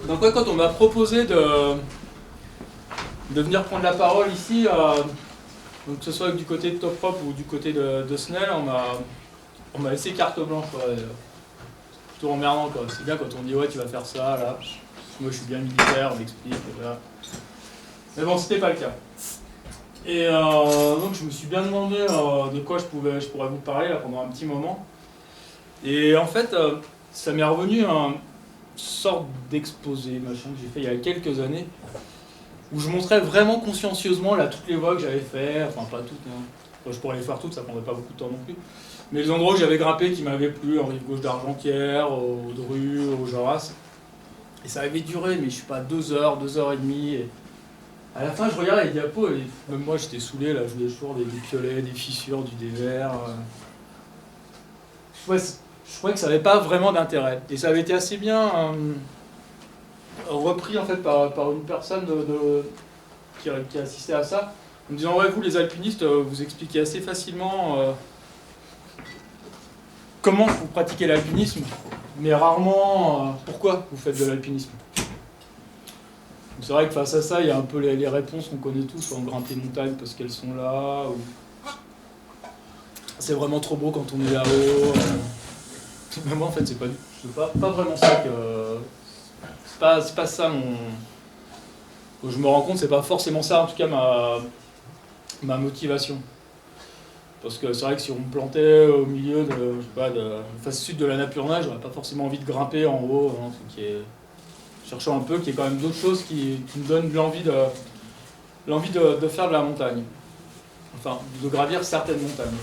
Donc ouais, quand on m'a proposé de venir prendre la parole ici, donc que ce soit du côté de Top Prop ou du côté de Snell, on m'a laissé carte blanche, quoi. Plutôt emmerdant, quoi. C'est bien quand on dit ouais tu vas faire ça, là. Moi je suis bien militaire, on m'explique, voilà. Mais bon, c'était pas le cas. Et donc je me suis bien demandé de quoi je pourrais vous parler là, pendant un petit moment. Et en fait, ça m'est revenu une sorte d'exposé machin que j'ai fait il y a quelques années, où je montrais vraiment consciencieusement là, toutes les voies que j'avais fait, enfin pas toutes, hein. Enfin, je pourrais les faire toutes, ça prendrait pas beaucoup de temps non plus. Mais les endroits où j'avais grimpé qui m'avaient plu, en rive gauche d'Argentière, au Dru, au Joras. Et ça avait duré, mais je sais pas, 2 heures, 2 heures et demie. Et à la fin, je regardais les diapos et même moi j'étais saoulé, là, je voyais toujours des piolets, des fissures, du dévers. Je trouvais que ça n'avait pas vraiment d'intérêt. Et ça avait été assez bien repris en fait par une personne qui assistait à ça, en me disant ouais, vous les alpinistes, vous expliquez assez facilement comment vous pratiquez l'alpinisme, mais rarement pourquoi vous faites de l'alpinisme. C'est vrai que face à ça, il y a un peu les réponses qu'on connaît tous, on grimpe les montagnes parce qu'elles sont là, ou c'est vraiment trop beau quand on est là-haut. Mais moi en fait c'est pas vraiment ça que... C'est pas ça mon... Je me rends compte, c'est pas forcément ça en tout cas ma motivation. Parce que c'est vrai que si on me plantait au milieu de, je sais pas, de la face sud de la Napurna, j'aurais pas forcément envie de grimper en haut, hein, cherchant un peu qu'il y ait quand même d'autres choses qui me donnent l'envie de faire de la montagne. Enfin, de gravir certaines montagnes.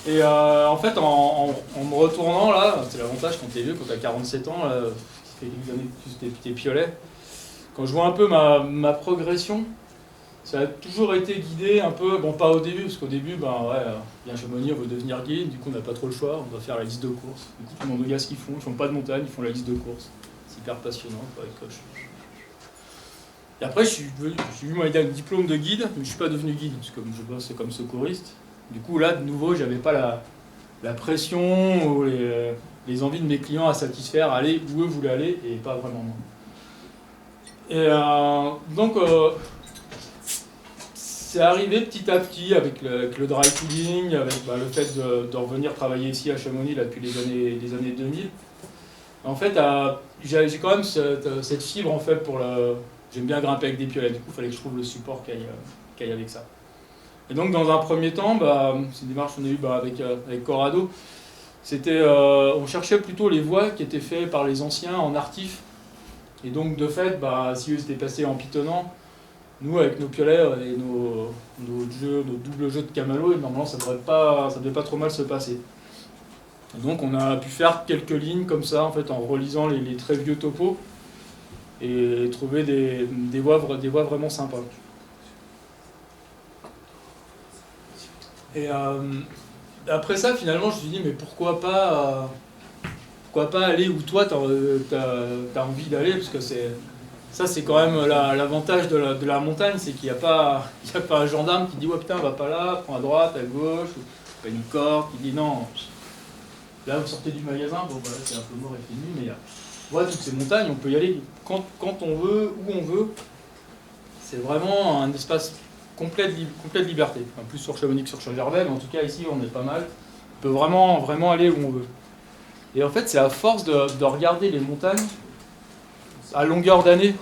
Et en fait, en me retournant là, c'est l'avantage quand t'es vieux, quand t'as 47 ans, là, ça fait quelques années que t'es piolet, quand je vois un peu ma progression, ça a toujours été guidé un peu, bon pas au début, parce qu'au début, ben ouais, bien Chamonix, on veut devenir guide, du coup on n'a pas trop le choix, on doit faire la liste de courses. Du coup, tout le monde regarde ce qu'ils font pas de montagne, ils font la liste de courses. C'est hyper passionnant, quoi, avec coach. Et après, j'ai eu mon diplôme de guide, mais je suis pas devenu guide, parce que comme je bosse comme secouriste. Du coup, là, de nouveau, j'avais pas la pression ou les envies de mes clients à satisfaire, aller où eux voulaient aller, et pas vraiment moi. Et donc, c'est arrivé petit à petit avec le dry cooling, avec le fait de revenir travailler ici à Chamonix là, depuis les années 2000. En fait, j'ai quand même cette fibre en fait pour le... J'aime bien grimper avec des piolets, du coup il fallait que je trouve le support qui aille avec ça. Et donc dans un premier temps, c'est une démarche qu'on a eue avec Corrado, c'était, on cherchait plutôt les voies qui étaient faites par les anciens en artif. Et donc de fait, si eux étaient passés en pitonnant, nous avec nos piolets et nos doubles jeux de camalo, normalement ça devait pas trop mal se passer. Et donc on a pu faire quelques lignes comme ça en fait en relisant les très vieux topos et trouver des voies vraiment sympas. Et après ça finalement je me suis dit mais pourquoi pas aller où toi t'as envie d'aller, parce que c'est quand même l'avantage de la montagne, c'est qu'il n'y a pas un gendarme qui dit ouais putain va pas là, prends à droite, à gauche, ou pas une corde qui dit non. Là, vous sortez du magasin, bon, voilà, c'est un peu mort et fini, mais voilà, toutes ces montagnes, on peut y aller quand on veut, où on veut. C'est vraiment un espace complet de liberté. Enfin, plus sur Chamonix que sur Chagervais, mais en tout cas, ici, on est pas mal. On peut vraiment aller où on veut. Et en fait, c'est à force de regarder les montagnes à longueur d'année,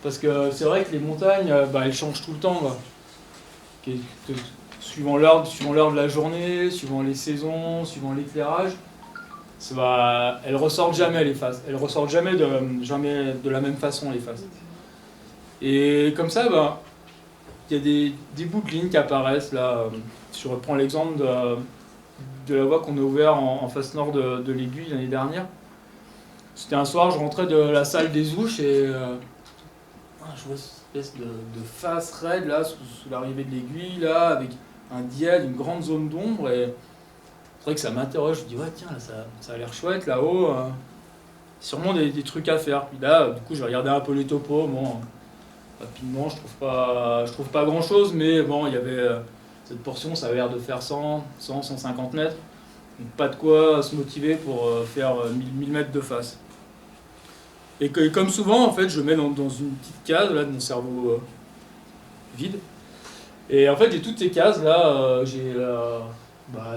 parce que c'est vrai que les montagnes, elles changent tout le temps. Suivant l'heure de la journée, suivant les saisons, suivant l'éclairage. Elles ressortent jamais les phases. Elles ressortent jamais de la même façon les phases. Et comme ça, il y a des bouts de lignes qui apparaissent là. Je reprends l'exemple de la voie qu'on a ouverte en face nord de l'aiguille l'année dernière. C'était un soir, je rentrais de la salle des Ouches et je vois cette espèce de face raide là sous l'arrivée de l'aiguille là, avec un dièle, une grande zone d'ombre, et c'est vrai que ça m'interroge. Je me dis ouais tiens là, ça a l'air chouette là-haut, sûrement des trucs à faire. Puis là du coup je regardais un peu les topos, bon rapidement je trouve pas grand chose, mais bon il y avait cette portion, ça avait l'air de faire 150 mètres, donc pas de quoi se motiver pour faire 1000 mètres de face. Et comme souvent, en fait, je mets dans une petite case là, de mon cerveau vide. Et en fait, j'ai toutes ces cases là, j'ai bah,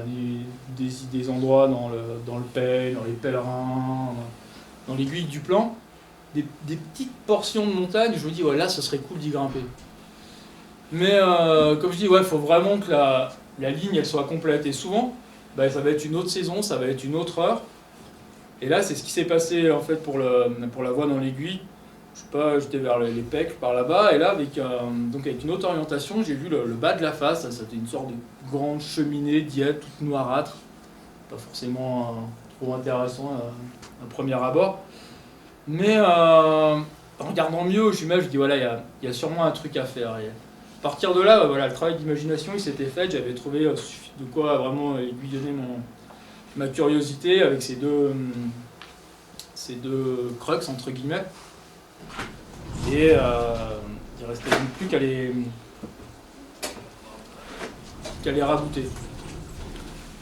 des endroits dans le Pay, dans les pèlerins, dans l'aiguille du plan, des petites portions de montagne, je me dis, ouais, là, ce serait cool d'y grimper. Mais comme je dis, ouais, il faut vraiment que la ligne elle soit complète. Et souvent, bah, ça va être une autre saison, ça va être une autre heure. Et là, c'est ce qui s'est passé en fait pour la voie dans l'aiguille. Je sais pas, j'étais vers les Pecs par là-bas, et là, donc avec une autre orientation, j'ai vu le bas de la face. C'était une sorte de grande cheminée diète, toute noirâtre. Pas forcément trop intéressant à premier abord. Mais en regardant mieux au jumelle, je dis voilà, il y a sûrement un truc à faire. Et à partir de là, voilà, le travail d'imagination il s'était fait. J'avais trouvé de quoi vraiment aiguillonner ma curiosité avec ces deux crux entre guillemets. Et il restait plus qu'à les rabouter.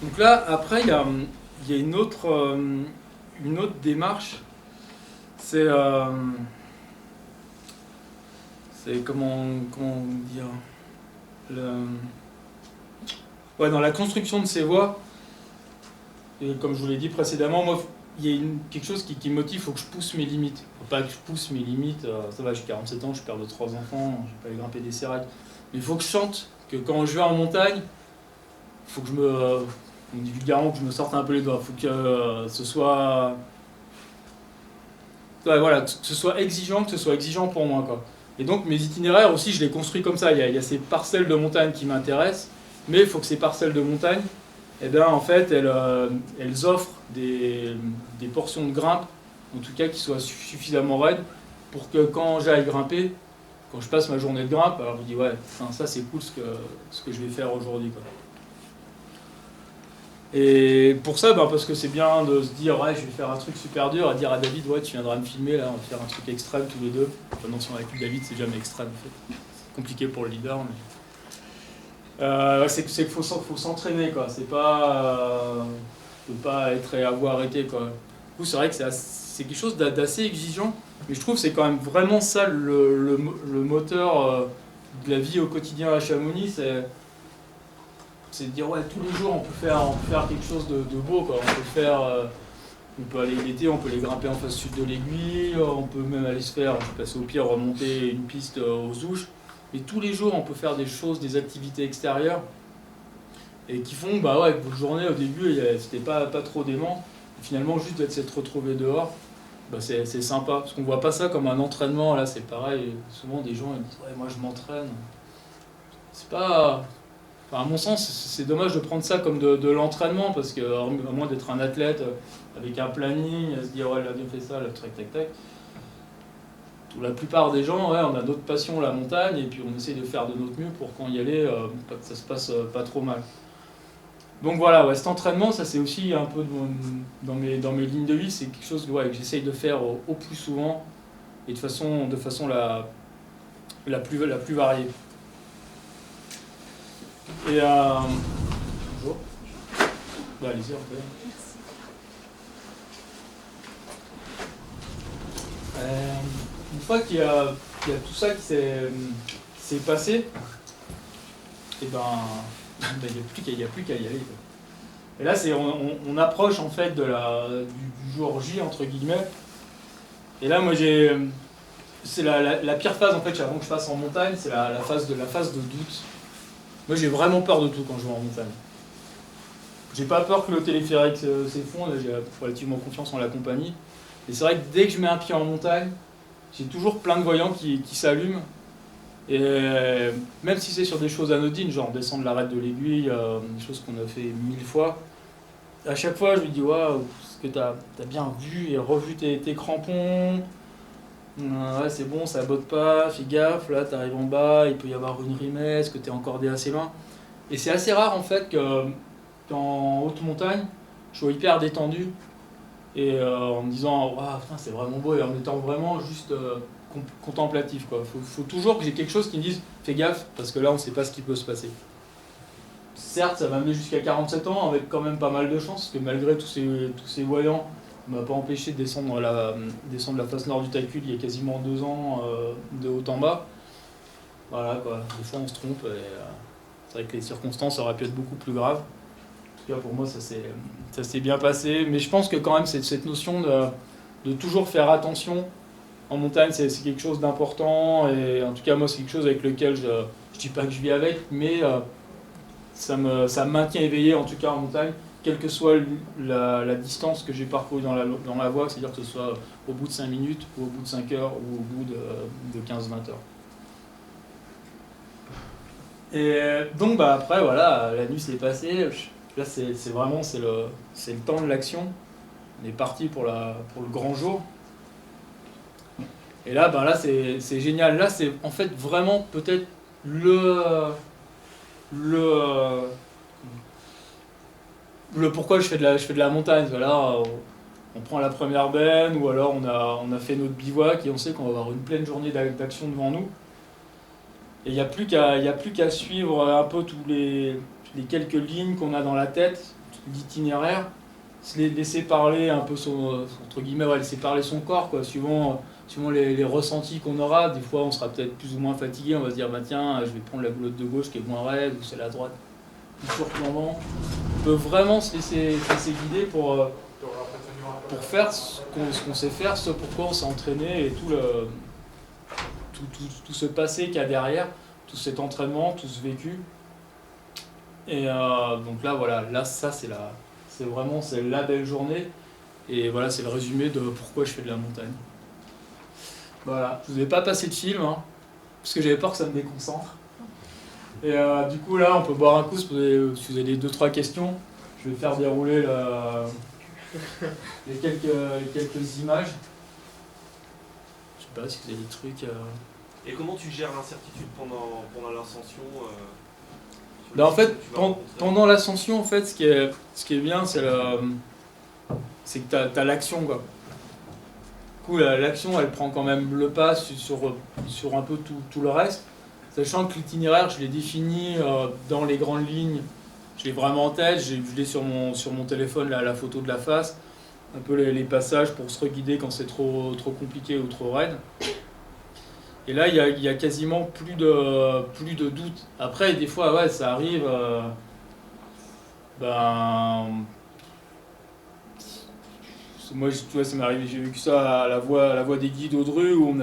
Donc là, après, il y a une autre démarche. C'est comment dire ouais, dans la construction de ces voies. Et comme je vous l'ai dit précédemment, moi, il y a quelque chose qui me motive, il faut que je pousse mes limites. Faut pas que je pousse mes limites, ça va, j'ai 47 ans, je suis père de 3 enfants, je vais pas aller grimper des séracs. Mais il faut que je sente que quand je vais en montagne, il faut que on dit vulgairement que je me sorte un peu les doigts. Il faut que ce soit... Ouais, voilà, que ce soit exigeant pour moi, quoi. Et donc mes itinéraires aussi, je les construis comme ça. Il y a ces parcelles de montagne qui m'intéressent, mais il faut que ces parcelles de montagne, eh bien, en fait, elles offrent des portions de grimpe, en tout cas qui soient suffisamment raides pour que quand j'aille grimper, quand je passe ma journée de grimpe, alors je me dis ouais, ça c'est cool ce que je vais faire aujourd'hui, quoi. Et pour ça, parce que c'est bien de se dire ouais, je vais faire un truc super dur, à dire à David ouais, tu viendras me filmer là, on va faire un truc extrême tous les deux. Enfin, non, si on avec David, c'est jamais extrême en fait. C'est compliqué pour le leader, mais c'est qu'il faut s'entraîner, quoi. C'est pas peut pas être et avoir été, quoi. Du coup, c'est vrai que c'est quelque chose d'assez exigeant, mais je trouve que c'est quand même vraiment ça le moteur de la vie au quotidien à Chamonix. C'est de dire ouais, tous les jours on peut faire quelque chose de beau, quoi. On peut aller l'été, on peut aller grimper en face sud de l'aiguille, on peut même aller se faire, passer au pire, remonter une piste aux Ouches. Mais tous les jours on peut faire des choses, des activités extérieures et qui font bah ouais, que votre journée au début c'était pas trop dément. Et finalement juste d'être s'être retrouvé dehors, bah c'est sympa. Parce qu'on voit pas ça comme un entraînement, là c'est pareil. Souvent des gens ils disent ouais, moi je m'entraîne. C'est pas. Enfin, à mon sens, c'est dommage de prendre ça comme de l'entraînement, parce que, à moins d'être un athlète avec un planning, à se dire ouais, elle a bien fait ça, là, tac, tac, tac. La plupart des gens, ouais, on a notre passion, la montagne, et puis on essaie de faire de notre mieux pour quand y aller, que ça se passe pas trop mal. Donc voilà, ouais, cet entraînement, ça c'est aussi un peu dans mes lignes de vie, c'est quelque chose que j'essaye de faire au plus souvent, et de façon la plus variée. Et bonjour. Bah, allez-y, en fait. Une fois qu'il y a tout ça qui s'est passé, et ben, il n'y a plus qu'à y aller, quoi. Et là, on approche en fait du jour J entre guillemets. Et là, moi c'est la pire phase en fait avant que je fasse en montagne, c'est la phase de doute. Moi, j'ai vraiment peur de tout quand je vais en montagne. J'ai pas peur que le téléphérique s'effondre, j'ai relativement confiance en la compagnie. Et c'est vrai que dès que je mets un pied en montagne, j'ai toujours plein de voyants qui s'allument. Et même si c'est sur des choses anodines, genre descendre l'arête de l'aiguille, des choses qu'on a fait 1000 fois, à chaque fois je me dis waouh, est-ce que t'as bien vu et revu tes crampons? Ouais, c'est bon, ça botte pas, fais gaffe, là t'arrives en bas, il peut y avoir une rimette, est-ce que t'es encordé assez loin? Et c'est assez rare en fait qu'en haute montagne, je sois hyper détendu et en me disant waouh, c'est vraiment beau, et en étant vraiment juste contemplatif, quoi. Faut toujours que j'ai quelque chose qui me dise fais gaffe, parce que là on sait pas ce qui peut se passer. Certes, ça va m'amener jusqu'à 47 ans avec quand même pas mal de chance, parce que malgré tous ces voyants, m'a pas empêché de descendre la face nord du Taikul il y a quasiment 2 ans, de haut en bas. Voilà quoi, des fois on se trompe et c'est vrai que les circonstances auraient pu être beaucoup plus graves. En tout cas pour moi ça s'est bien passé, mais je pense que quand même cette notion de toujours faire attention en montagne, c'est quelque chose d'important, et en tout cas moi c'est quelque chose avec lequel je dis pas que je vis avec, mais ça me maintient éveillé en tout cas en montagne, quelle que soit la distance que j'ai parcourue dans la voie, c'est-à-dire que ce soit au bout de 5 minutes, ou au bout de 5 heures, ou au bout de 15-20 heures. Et donc bah, après voilà, la nuit s'est passée, là c'est vraiment le temps de l'action, on est parti pour le grand jour. Et là, ben là c'est génial, là c'est en fait vraiment peut-être le pourquoi je fais de la montagne. Voilà, on prend la première benne, ou alors on a fait notre bivouac et on sait qu'on va avoir une pleine journée d'action devant nous. Et il n'y a plus qu'à suivre un peu tous les quelques lignes qu'on a dans la tête, l'itinéraire, se laisser parler un peu entre guillemets, ouais, laisser parler son corps, quoi, suivant les ressentis qu'on aura. Des fois on sera peut-être plus ou moins fatigué, on va se dire bah tiens je vais prendre la goulotte de gauche qui est moins raide, ou c'est la droite plus surplombant. On peut vraiment se laisser guider pour faire ce qu'on sait faire, ce pourquoi on s'est entraîné, et tout ce passé qu'il y a derrière, tout cet entraînement, tout ce vécu. Et donc là, voilà, là ça c'est vraiment la belle journée. Et voilà, c'est le résumé de pourquoi je fais de la montagne. Voilà, je vous ai pas passé de film, hein, parce que j'avais peur que ça me déconcentre. Et du coup là, on peut boire un coup si vous avez 2-3 questions. Je vais faire dérouler les quelques images. Je sais pas si vous avez des trucs. Et comment tu gères l'incertitude pendant l'ascension Ben, en fait, pendant l'ascension, en fait, ce qui est bien, c'est que t'as l'action, quoi. Du coup, l'action, elle prend quand même le pas sur un peu tout le reste. Sachant que l'itinéraire, je l'ai défini dans les grandes lignes. Je l'ai vraiment en tête, je l'ai sur mon téléphone, là, la photo de la face. Un peu les passages pour se reguider quand c'est trop compliqué ou trop raide. Et là, il y a quasiment plus de doute. Après, des fois, ouais, ça arrive. Moi, tu vois, ça m'est arrivé, j'ai vécu ça à la voie des guides Audru, où on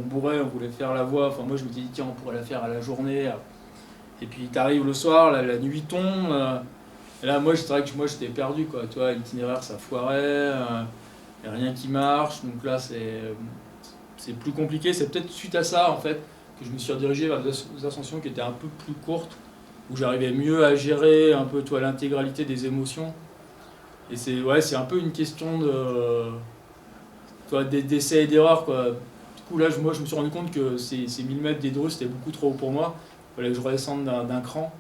bourrait, on voulait faire la voie. Enfin, moi, je me dis, tiens, on pourrait la faire à la journée. Et puis, t'arrives le soir, la nuit tombe. Et là, moi, c'est vrai que j'étais perdu, quoi. Tu vois, l'itinéraire, ça foirait. Il n'y a rien qui marche. Donc là, c'est plus compliqué. C'est peut-être suite à ça, en fait, que je me suis redirigé vers des ascensions qui étaient un peu plus courtes, où j'arrivais mieux à gérer un peu, toi, l'intégralité des émotions. Et c'est un peu une question d'essai et d'erreur, quoi. Du coup, là, moi, je me suis rendu compte que ces 1000 mètres des Dreux, c'était beaucoup trop haut pour moi. Il fallait que je redescende d'un cran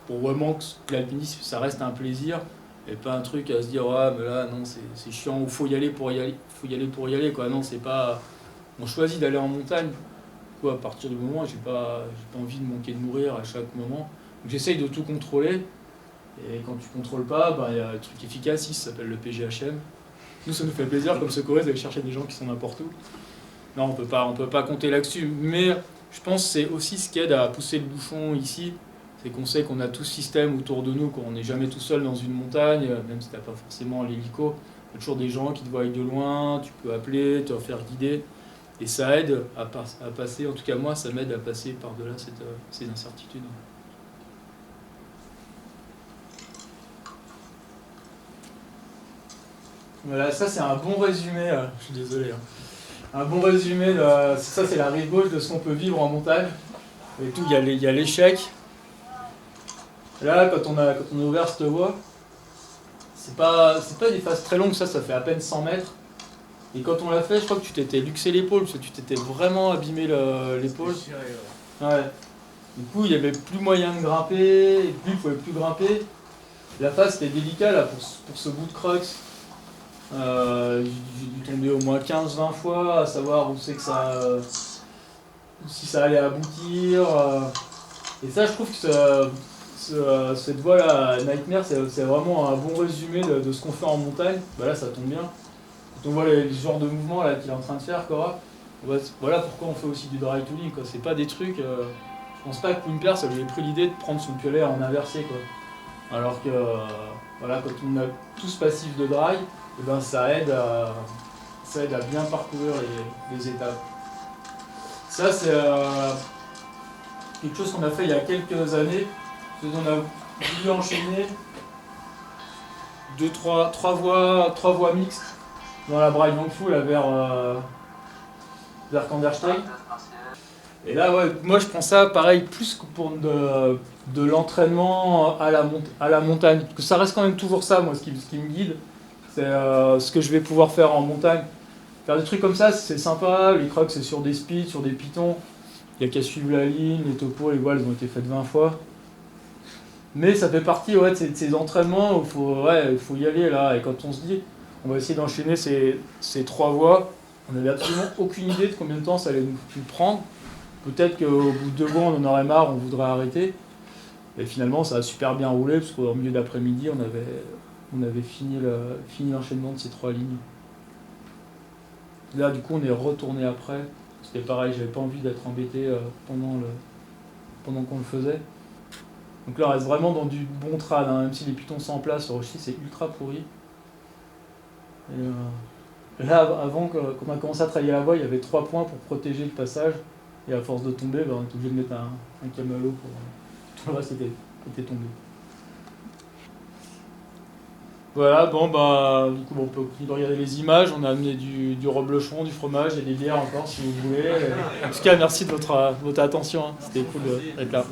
pour vraiment que l'alpinisme, ça reste un plaisir, et pas un truc à se dire, ouais, mais là, non, c'est chiant, ou faut y aller pour y aller, quoi. Non, c'est pas... On choisit d'aller en montagne, quoi, à partir du moment où j'ai pas envie de manquer de mourir à chaque moment. Donc j'essaye de tout contrôler. Et quand tu contrôles pas, il y a un truc efficace ici, ça s'appelle le PGHM. Nous, ça nous fait plaisir, comme secouristes, d'aller chercher des gens qui sont n'importe où. Non, on peut pas compter là-dessus. Mais je pense que c'est aussi ce qui aide à pousser le bouchon ici. C'est qu'on sait qu'on a tout ce système autour de nous, qu'on n'est jamais tout seul dans une montagne, même si tu n'as pas forcément l'hélico. Il y a toujours des gens qui te voient de loin, tu peux appeler, te faire guider. Et ça aide à passer, en tout cas moi, ça m'aide à passer par-delà ces incertitudes. Voilà, ça c'est un bon résumé, je suis désolé. Un bon résumé, ça c'est la rive gauche de ce qu'on peut vivre en montagne. Et tout, il y a l'échec. Là, quand on a ouvert cette voie, c'est pas des phases très longues, ça fait à peine 100 mètres. Et quand on l'a fait, je crois que tu t'étais luxé l'épaule, parce que tu t'étais vraiment abîmé l'épaule. Ouais. Du coup, il n'y avait plus moyen de grimper, et puis il ne pouvait plus grimper. La phase c'était délicat là, pour ce bout de crux. J'ai dû tomber au moins 15-20 fois à savoir où c'est que si ça allait aboutir. Et ça, je trouve que cette voie là, Nightmare, c'est vraiment un bon résumé de ce qu'on fait en montagne. Bah là, ça tombe bien. on voit les genres de mouvements là qu'il est en train de faire, Cora, voilà pourquoi on fait aussi du dry tooling, quoi. C'est pas des trucs. Je pense pas que Wimper ça lui ait pris l'idée de prendre son piolet en inversé, quoi. Alors que voilà, quand on a tout ce passif de dry, et ben ça aide à bien parcourir les étapes. Ça c'est quelque chose qu'on a fait il y a quelques années. On a voulu enchaîner trois voies mixtes dans la Braille Langfou là vers Kandersteg. Et là ouais, moi je prends ça pareil plus que pour de l'entraînement à la montagne. Parce que ça reste quand même toujours ça, moi, ce qui me guide. C'est ce que je vais pouvoir faire en montagne. Faire des trucs comme ça, c'est sympa. Les crocs, c'est sur des speeds, sur des pitons. Il n'y a qu'à suivre la ligne, les topos, les voiles, elles ont été faites 20 fois. Mais ça fait partie de ces entraînements où il faut y aller là. Et quand on se dit, on va essayer d'enchaîner ces 3 voies, on n'avait absolument aucune idée de combien de temps ça allait nous prendre. Peut-être qu'au bout de 2 mois, on en aurait marre, on voudrait arrêter. Et finalement, ça a super bien roulé, parce qu'au milieu d'après-midi, on avait fini l'enchaînement de ces 3 lignes. Là, du coup, on est retourné après. C'était pareil, j'avais pas envie d'être embêté pendant qu'on le faisait. Donc là, on reste vraiment dans du bon trad, hein, même si les pitons sont en place, le rocher, c'est ultra pourri. Et là, avant qu'on a commencé à travailler la voie, il y avait 3 points pour protéger le passage. Et à force de tomber, on était obligé de mettre un camelo pour... Tout le reste était tombé. Voilà, bon du coup on peut continuer de regarder les images. On a amené du reblochon, du fromage et des bières encore si vous voulez. En tout cas, merci de votre attention, hein. C'était cool d'être là.